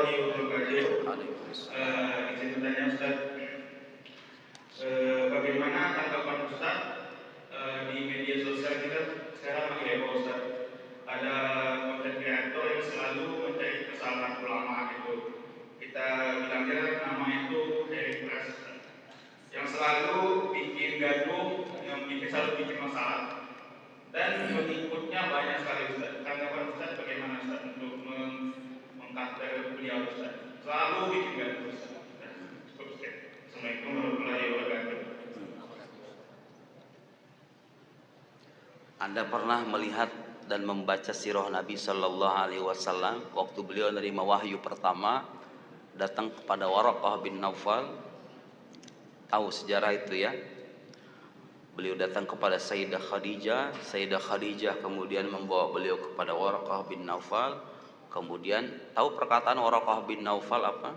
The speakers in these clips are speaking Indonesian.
warahmatullahi wabarakatuh. Izin bertanya Ustaz, bagaimana tanggapan Ustaz di media sosial kita sekarang lagi heboh Ustaz? Ada konten kreator yang selalu mencari kesalahan ulama itu. Kita bilangnya namanya itu Eric Pras, yang selalu bikin gaduh, yang selalu bikin masalah. Dan pengikutnya banyak sekali Ustaz. Tanggapan Ustaz bagaimana Ustaz untuk mengkater beliau Ustaz? Selalu bikin gaduh Ustaz. Assalamualaikum warahmatullahi wabarakatuh. Anda pernah melihat dan membaca sirah Nabi Sallallahu Alaihi Wasallam waktu beliau menerima wahyu pertama datang kepada Waraqah bin Naufal? Tahu sejarah itu ya? Beliau datang kepada Sayyidah Khadijah. Sayyidah Khadijah kemudian membawa beliau kepada Waraqah bin Naufal. Kemudian tahu perkataan Waraqah bin Naufal apa?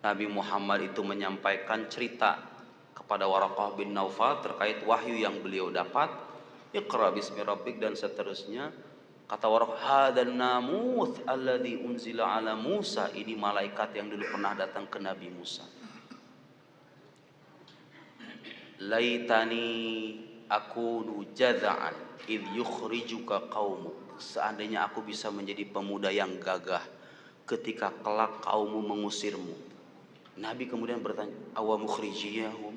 Nabi Muhammad itu menyampaikan cerita kepada Waraqah bin Naufal terkait wahyu yang beliau dapat. Iqra bismi rabbik dan seterusnya. Kata Waraqah, hadan namuth alladzi unzila ala Musa. Ini malaikat yang dulu pernah datang ke Nabi Musa. Laitani akunu jaza'an idh yukhrijuka qaumuk. Seandainya aku bisa menjadi pemuda yang gagah ketika kelak kaummu mengusirmu. Nabi kemudian bertanya, awa mukhrijiyahum,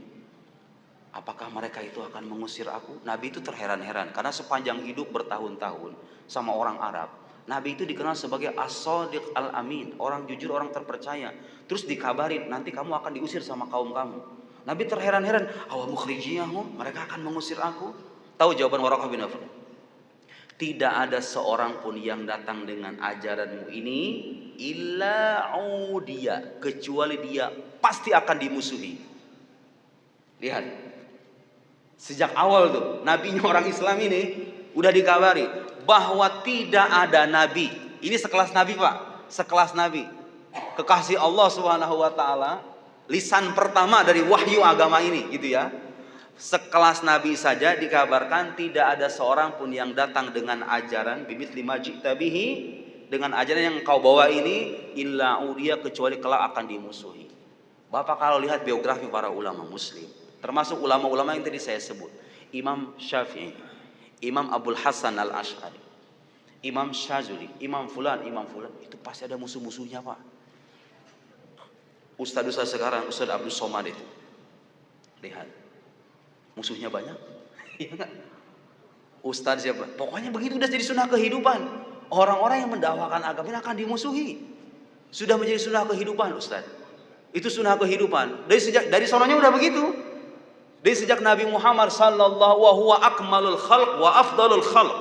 apakah mereka itu akan mengusir aku? Nabi itu terheran-heran karena sepanjang hidup bertahun-tahun sama orang Arab, Nabi itu dikenal sebagai as-sadiq al-amin, orang jujur, orang terpercaya. Terus dikabarin nanti kamu akan diusir sama kaum kamu. Nabi terheran-heran, awa mukhrijiyahum, mereka akan mengusir aku? Tahu jawaban Waraqah bin Naufal? Tidak ada seorang pun yang datang dengan ajaranmu ini illa udiya, kecuali dia pasti akan dimusuhi. Lihat, sejak awal tuh nabinya orang Islam ini udah dikabari bahwa tidak ada nabi. Ini sekelas nabi Pak, sekelas nabi kekasih Allah Subhanahu wa taala, lisan pertama dari wahyu agama ini gitu ya. Sekelas nabi saja dikabarkan tidak ada seorang pun yang datang dengan ajaran bimithli ma ji'ta bihi, dengan ajaran yang kau bawa ini illa udiya, kecuali kelak akan dimusuhi. Bapak kalau lihat biografi para ulama muslim, termasuk ulama-ulama yang tadi saya sebut, Imam Syafi'i, Imam Abdul Hasan Al-Asy'ari, Imam Syazuli, Imam Fulan, itu pasti ada musuh-musuhnya Pak. Ustaz sekarang, Ustaz Abdul Somad itu, lihat, musuhnya banyak. Ustaz siapa? Pokoknya begitu udah jadi sunnah kehidupan. Orang-orang yang mendakwakan agama ini akan dimusuhi. Sudah menjadi sunnah kehidupan Ustaz. Itu sunnah kehidupan. Dari sononya udah begitu. Dari sejak Nabi Muhammad sallallahu wa huwa akmalul khalq wa afdalul khalq.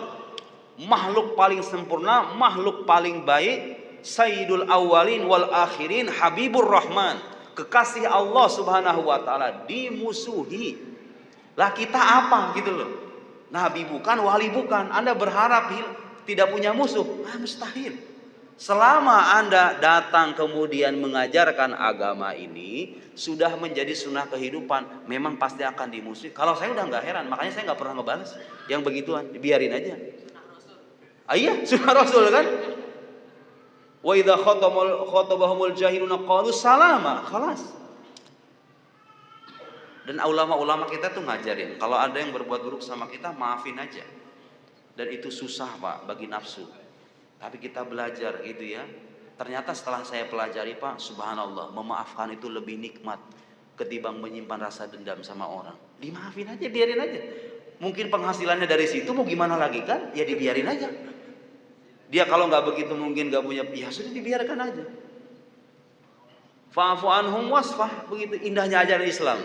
Makhluk paling sempurna, makhluk paling baik, Sayyidul awwalin wal akhirin, Habibur Rahman, kekasih Allah Subhanahu wa taala, dimusuhi. Lah kita apa gitu loh. Nabi bukan, wali bukan. Anda berharap tidak punya musuh? Mustahil. Selama Anda datang kemudian mengajarkan agama ini sudah menjadi sunnah kehidupan, memang pasti akan dimusuhi. Kalau saya udah nggak heran, makanya saya nggak pernah ngebalas yang begituan, biarin aja. Iya, sunnah Rasul kan. Wa idza khatabahumul jahiluna qalu salama, khalas. Dan ulama-ulama kita tuh ngajarin, kalau ada yang berbuat buruk sama kita, maafin aja. Dan itu susah Pak bagi nafsu. Tapi kita belajar gitu ya. Ternyata setelah saya pelajari Pak, subhanallah, memaafkan itu lebih nikmat ketimbang menyimpan rasa dendam sama orang. Dimaafin aja, biarin aja. Mungkin penghasilannya dari situ mau gimana lagi kan? Ya dibiarin aja. Dia kalau nggak begitu mungkin nggak punya, ya sudah dibiarkan aja. Fa'fu anhum wasfah, begitu indahnya ajaran Islam.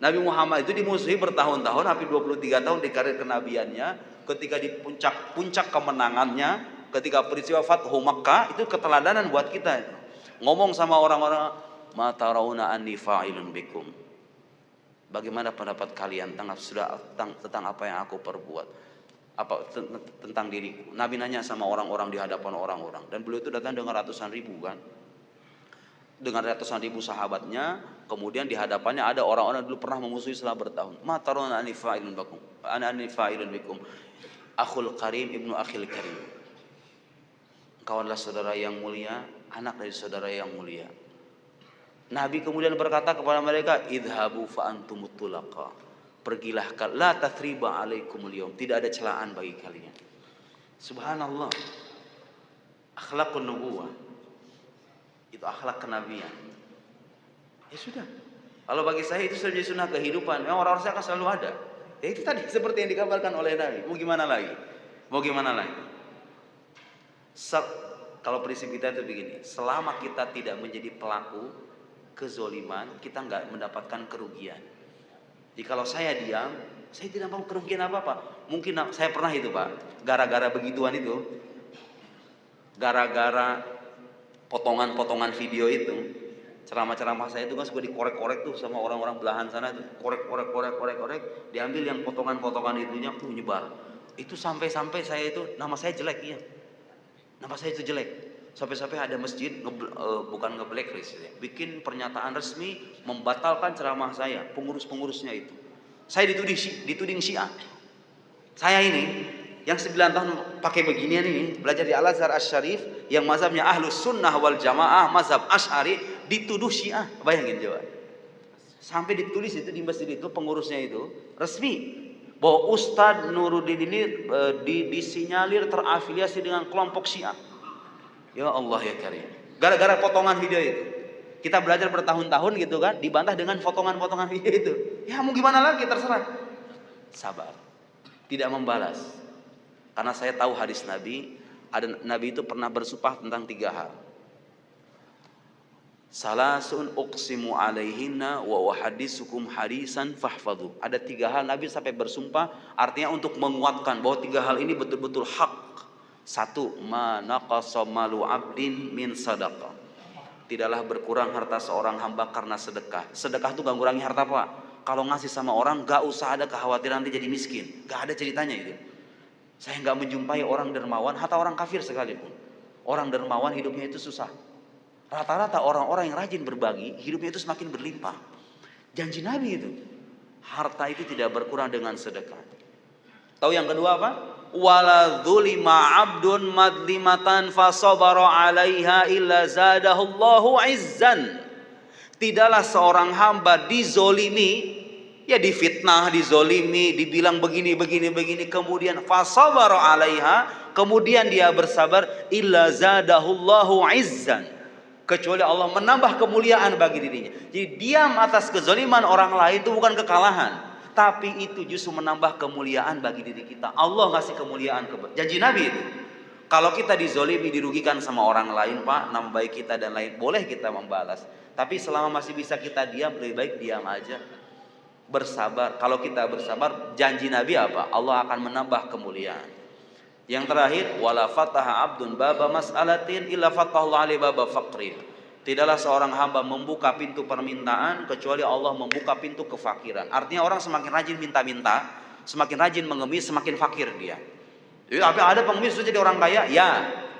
Nabi Muhammad itu dimusuhi bertahun-tahun, hampir 23 tahun di karir kenabiannya. Ketika di puncak kemenangannya, ketika peristiwa Fathu Makkah, itu keteladanan buat kita. Ngomong sama orang-orang, ma tarawna anni fa'ilun bikum. Bagaimana pendapat kalian tentang apa yang aku perbuat? Tentang diriku. Nabi nanya sama orang-orang di hadapan orang-orang, dan beliau itu datang dengan ratusan ribu kan, dengan ratusan ribu sahabatnya. Kemudian di hadapannya ada orang-orang dulu pernah memusuhi selama bertahun. Ma tarawna anni fa'ilun bikum, ana anni fa'ilun bikum, akhul karim ibnu akhil karim. Engkau adalah saudara yang mulia, anak dari saudara yang mulia. Nabi kemudian berkata kepada mereka, idhabu fa antumut tulaqa. Pergilah, la tathriba alaikumul yaum. Tidak ada celaan bagi kalian. Subhanallah. Akhlakun nubuwah. Itu akhlak kenabian. Ya sudah. Kalau bagi saya itu sudah jadi sunnah kehidupan. Memang orang-orang saya akan selalu ada. Ya itu tadi seperti yang dikabarkan oleh Nabi. Mau gimana lagi? Mau gimana lagi? Kalau prinsip kita itu begini. Selama kita tidak menjadi pelaku kezoliman, kita nggak mendapatkan kerugian. Jadi kalau saya diam, saya tidak mau kerugian apa-apa. Mungkin saya pernah itu Pak, gara-gara begituan itu, gara-gara potongan-potongan video itu, ceramah-ceramah saya itu kan suka dikorek-korek tuh sama orang-orang belahan sana tuh, korek, diambil yang potongan-potongan itunya tuh nyebar. Itu sampai-sampai saya itu nama saya jelek ya, nama saya itu jelek. Sampai-sampai ada masjid bukan nge-blacklist ya, bikin pernyataan resmi membatalkan ceramah saya, pengurus-pengurusnya itu. Saya dituding Syiah. Saya ini yang 9 tahun pakai beginian ini, belajar di Al-Azhar Asy-Syarif yang mazhabnya Ahlus Sunnah wal Jamaah, mazhab Asy'ari, dituduh Syiah. Bayangin coba. Sampai ditulis itu di masjid itu, pengurusnya itu resmi bahwa Ustadz Nuruddin ini disinyalir terafiliasi dengan kelompok Syiah. Ya Allah ya Karim. Gara-gara potongan video itu. Kita belajar bertahun-tahun gitu kan, dibantah dengan potongan-potongan video itu. Ya mau gimana lagi, terserah. Sabar. Tidak membalas. Karena saya tahu hadis Nabi, ada Nabi itu pernah bersumpah tentang 3 hal. Salasun uqsimu alaihinna wa uhaditsukum hadisan fahfadhu. Ada 3 hal Nabi sampai bersumpah, artinya untuk menguatkan bahwa 3 hal ini betul-betul hak. 1, ma naqasa malu 'abdin min sadaqah. Tidaklah berkurang harta seorang hamba karena sedekah. Sedekah itu gak ngurangi harta Pak. Kalau ngasih sama orang gak usah ada kekhawatiran nanti jadi miskin. Gak ada ceritanya itu. Saya gak menjumpai orang dermawan, hatta orang kafir sekalipun. Orang dermawan hidupnya itu susah. Rata-rata orang-orang yang rajin berbagi, hidupnya itu semakin berlimpah. Janji Nabi itu. Harta itu tidak berkurang dengan sedekah. Tahu yang kedua apa? Wala dzulima 'abdun madlimatan fasabara 'alaiha illa zadahullahu 'izzan. Tidaklah seorang hamba dizolimi, ya difitnah, dizolimi, dibilang begini, kemudian fasabara 'alaiha, kemudian dia bersabar, illa zadahullahu 'izzan. Kecuali Allah menambah kemuliaan bagi dirinya. Jadi diam atas kezoliman orang lain itu bukan kekalahan, tapi itu justru menambah kemuliaan bagi diri kita. Allah ngasih kemuliaan janji Nabi itu. Kalau kita dizolimi, dirugikan sama orang lain Pak, nama baik kita dan lain, boleh kita membalas. Tapi selama masih bisa kita diam, lebih baik diam aja. Bersabar. Kalau kita bersabar, janji Nabi apa? Allah akan menambah kemuliaan. Yang terakhir, wala fataha 'abdun baba mas'alatin illa fatahullahu alaihi baba faqrin. Tidaklah seorang hamba membuka pintu permintaan kecuali Allah membuka pintu kefakiran. Artinya orang semakin rajin minta-minta, semakin rajin mengemis, semakin fakir dia. Jadi ada pengemis itu jadi orang kaya, ya,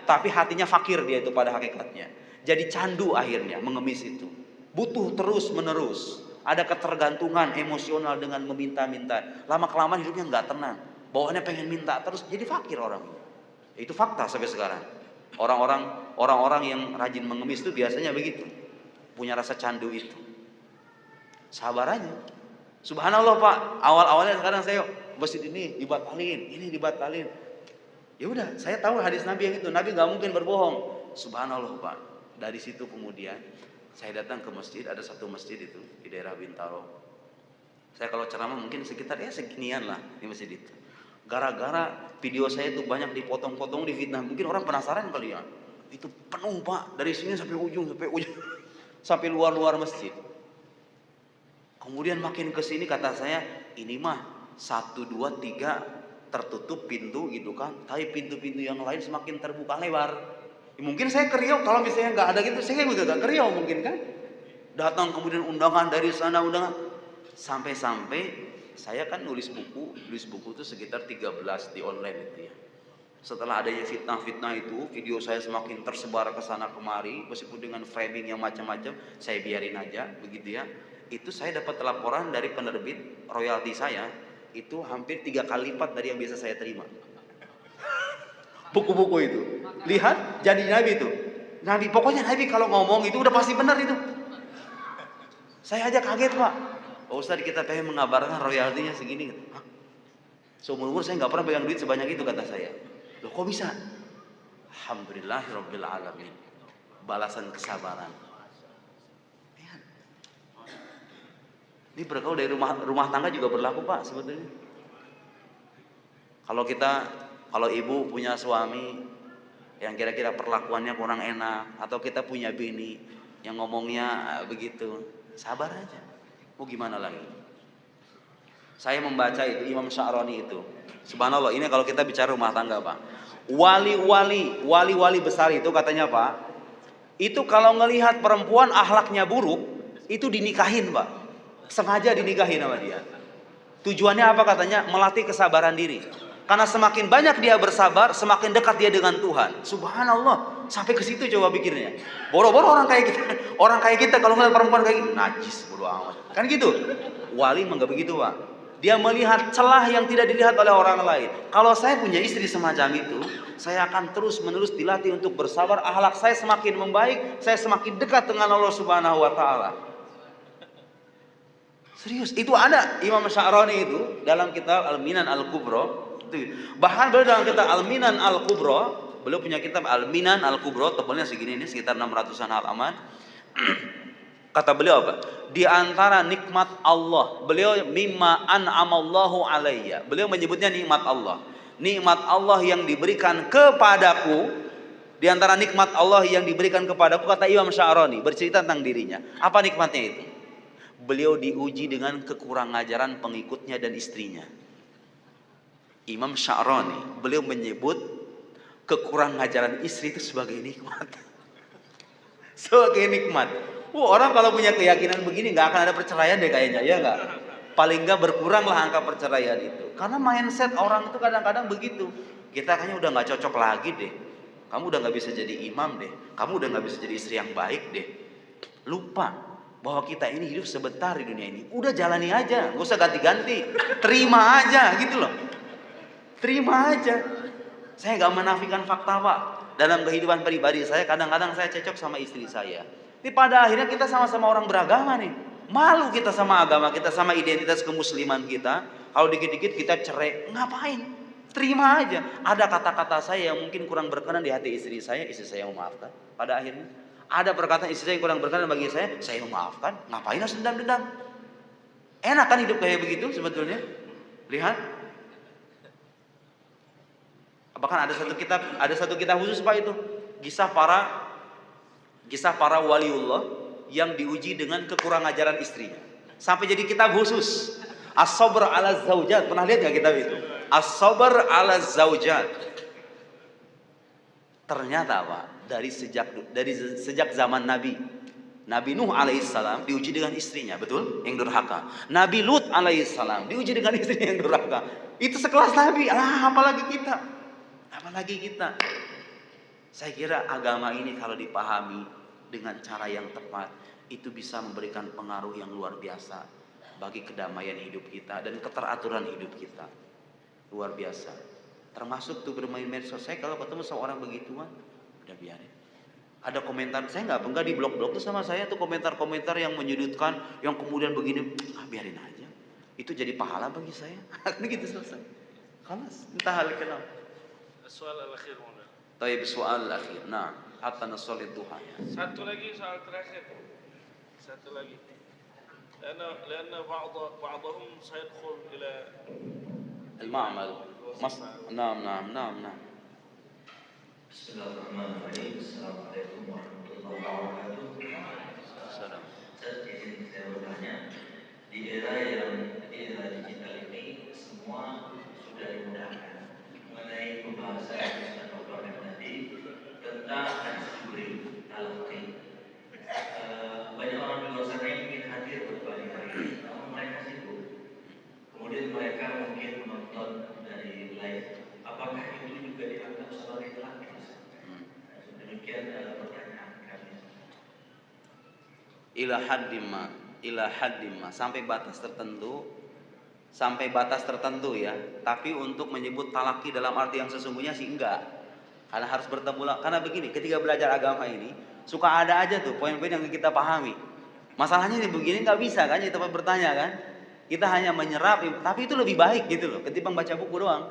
tapi hatinya fakir dia itu pada hakikatnya. Jadi candu akhirnya mengemis itu. Butuh terus-menerus. Ada ketergantungan emosional dengan meminta-minta. Lama-kelamaan hidupnya nggak tenang. Bawaannya pengen minta terus, jadi fakir orang. Itu fakta sampai sekarang. Orang-orang yang rajin mengemis itu biasanya begitu. Punya rasa candu itu. Sabar aja. Subhanallah Pak, awal-awalnya sekarang saya masjid ini dibatalin. Ya udah, saya tahu hadis Nabi yang itu. Nabi nggak mungkin berbohong. Subhanallah Pak. Dari situ kemudian saya datang ke masjid, ada satu masjid itu di daerah Bintaro. Saya kalau ceramah mungkin sekitar seginian lah di masjid itu. Gara-gara video saya itu banyak dipotong-potong, difitnah. Mungkin orang penasaran kali ya. Itu penuh Pak, dari sini sampai ujung. Sampai luar-luar masjid. Kemudian makin ke sini kata saya, ini mah 1, 2, 3 tertutup pintu gitu kan. Tapi pintu-pintu yang lain semakin terbuka lebar. Mungkin saya ke Riau, kalau misalnya nggak ada gitu, saya juga nggak ke Riau mungkin kan. Datang kemudian undangan dari sana, undangan. Sampai-sampai saya kan nulis buku itu sekitar 13 di online itu ya. Setelah adanya fitnah-fitnah itu, video saya semakin tersebar ke sana kemari, meskipun dengan framing yang macam-macam, saya biarin aja begitu ya. Itu saya dapat laporan dari penerbit, royalti saya itu hampir 3 kali lipat dari yang biasa saya terima. buku-buku itu. Lihat jadi nabi itu. Nabi, pokoknya nabi kalau ngomong itu udah pasti benar itu. Saya aja kaget Pak. Oh Ustaz, kita pengen mengabarkan royaltinya segini. Hah? Seumur umur saya nggak pernah pegang duit sebanyak itu, kata saya. Loh kok bisa? Alhamdulillahirabbil alamin. Balasan kesabaran. Ini bergaul dari rumah tangga juga berlaku Pak sebetulnya. Kalau ibu punya suami yang kira-kira perlakuannya kurang enak, atau kita punya bini yang ngomongnya begitu, sabar aja. Mau gimana lagi? Saya membaca itu Imam Sya'rani itu. Subhanallah, ini kalau kita bicara rumah tangga Pak. Wali-wali besar itu katanya Pak, itu kalau ngelihat perempuan akhlaknya buruk, itu dinikahin Pak. Sengaja dinikahin sama dia. Tujuannya apa katanya? Melatih kesabaran diri. Karena semakin banyak dia bersabar, semakin dekat dia dengan Tuhan. Subhanallah, sampai ke situ coba pikirnya. Boro-boro orang kayak kita kalau ngeliat perempuan kayak gitu, najis bodo amat. Kan gitu. Wali enggak begitu, Pak. Dia melihat celah yang tidak dilihat oleh orang lain. Kalau saya punya istri semacam itu, saya akan terus-menerus dilatih untuk bersabar. Akhlak saya semakin membaik, saya semakin dekat dengan Allah Subhanahu wa taala. Serius, itu ada Imam Sya'rani itu dalam kitab Al-Minan Al-Kubra. Bahkan beliau dalam kitab Al-Minan Al-Kubra, beliau punya kitab Al-Minan Al-Kubra, tebalnya segini ini, sekitar 600-an halaman. Kata beliau apa? Di antara nikmat Allah, beliau mimma an'amallahu alayya. Beliau menyebutnya nikmat Allah. Nikmat Allah yang diberikan kepadaku, di antara nikmat Allah yang diberikan kepadaku, kata Imam Sya'rani, bercerita tentang dirinya. Apa nikmatnya itu? Beliau diuji dengan kekurang ajaran pengikutnya dan istrinya. Imam Sya'rani, beliau menyebut kekurang ajaran istri itu sebagai nikmat. Sebagai nikmat. Orang kalau punya keyakinan begini nggak akan ada perceraian deh kayaknya, ya nggak? Paling nggak berkuranglah angka perceraian itu. Karena mindset orang itu kadang-kadang begitu. Kita kayaknya udah nggak cocok lagi deh. Kamu udah nggak bisa jadi imam deh. Kamu udah nggak bisa jadi istri yang baik deh. Lupa bahwa kita ini hidup sebentar di dunia ini. Udah jalani aja, nggak usah ganti-ganti. Terima aja gitu loh. Terima aja. Saya nggak menafikan fakta Pak. Dalam kehidupan pribadi saya kadang-kadang saya cocok sama istri saya. Ini pada akhirnya kita sama-sama orang beragama nih. Malu kita sama agama kita, sama identitas kemusliman kita. Kalau dikit-dikit kita cerai, ngapain? Terima aja. Ada kata-kata saya yang mungkin kurang berkenan di hati istri saya memaafkan. Pada akhirnya ada perkataan istri saya yang kurang berkenan bagi saya memaafkan. Ngapain harus dendam-dendam? Enak kan hidup kayak begitu sebetulnya? Lihat. Bahkan ada satu kitab khusus Pak itu, kisah para waliullah yang diuji dengan kekurang ajaran istrinya. Sampai jadi kitab khusus. As-Sabr 'ala Zaujat. Pernah lihat enggak kitab itu? As-Sabr 'ala Zaujat. Ternyata Pak, dari sejak zaman Nabi Nuh alaihissalam diuji dengan istrinya, betul? Yang durhaka. Nabi Lut alaihissalam diuji dengan istrinya yang durhaka. Itu sekelas Nabi. Apalagi kita. Saya kira agama ini kalau dipahami dengan cara yang tepat, itu bisa memberikan pengaruh yang luar biasa bagi kedamaian hidup kita dan keteraturan hidup kita. Luar biasa. Termasuk tuh bermain medsos. Saya kalau ketemu sama orang begituan, udah biarin. Ada komentar, saya nggak di blog-blog tuh sama saya tuh komentar-komentar yang menyudutkan, yang kemudian begini, biarin aja. Itu jadi pahala bagi saya. Gitu selesai. Khalas, entah hal kenapa. Soal al-akhir mula. Taib soal al-akhir. Nah, hatta nasolid duha. Satu lagi soal terakhir. Satu lagi. لأن بعضهم سيدخل إلى المعمل. نعم. Bismillahirrahmanirrahim. Assalamualaikum warahmatullahi wabarakatuh. Salam. Saya bertanya, di era digital ini semua sudah dimudahkan. Mengenai pembahasan Ustaz Dr. tadi tentang hadis Jibril al-Fatih. Banyak orang di luar sana yang ingin hadir berbagai hari, namun mereka sibuk. Kemudian mereka mungkin menonton dari live. Apakah itu juga dianggap sebagai telat? Demikian pertanyaan kami. Ila haddimma sampai batas tertentu ya. Tapi untuk menyebut talaki dalam arti yang sesungguhnya sih enggak. Karena harus bertemu lah. Karena begini, ketika belajar agama ini suka ada aja tuh poin-poin yang kita pahami. Masalahnya ini begini nggak bisa kan, jadi tempat bertanya kan. Kita hanya menyerap, tapi itu lebih baik gitu loh, ketimbang baca buku doang.